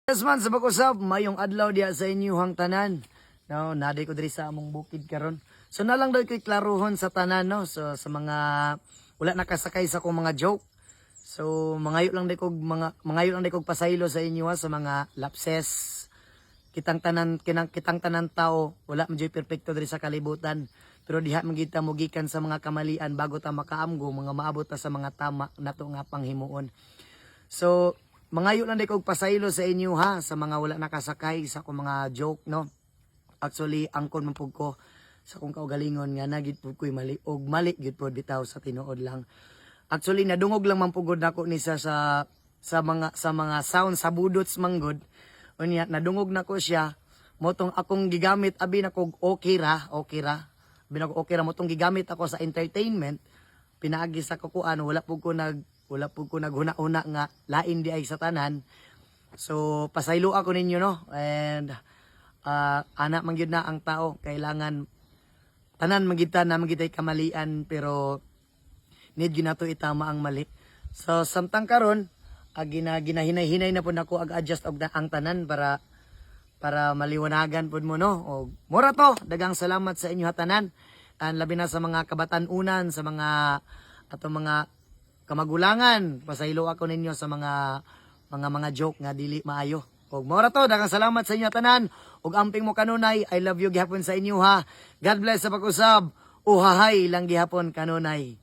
Yes man, sa pag-usap, mayong adlaw diya sa inyong tanan. No, naday ko diri sa among bukid karon. So na lang daw ko'y klaruhon sa tanan no. So sa mga wala nakasakay sa kong mga joke. So mangayo lang day kog pasaylo sa inyo sa mga lapses. Kitang tanan tao, wala man jud perpekto diri sa kalibutan. Pero diha man kita mugikan sa mga kamalian bago ta makaamgo, mga maabot ta sa mga tama nato nga panghimuon. So mangayo lang day kog pasaylo sa inyo ha sa mga wala nakasakay sa akong mga joke no. Actually angkon man pud ko sa akong kaugalingon nga nagid pud ko'y mali og mali gid pud bitaw sa tinuod lang. Actually nadungog lang man pugod nako ni sa mga sound sa budots manggod. Unya nadungog nako siya motong akong gigamit abi na kog okay ra. Binag okay ra motong gigamit ako sa entertainment. Pinaagi sa kukuan wala pud ko naghuna-una nga lain di ay sa tanan. So pasaylo ako ninyo no. And anak man gyud na ang tao kailangan tanan magita na magitay kamalian pero need gyud nato itama ang mali. So samtang karon ginahinay-hinay na pud nako ag-adjust og ang tanan para maliwanagan pud mo no. Og mura to, dagang salamat sa inyo tanan. And labi na sa mga kabatan-unan, sa mga kamagulangan, pasaylo ako ninyo sa mga joke nga dili maayo. Og mura to, dagang salamat sa inyo tanan. Og amping mo kanunay, I love you gihapon sa inyo ha. God bless sa pag-usab. Uhahay lang gihapon kanunay.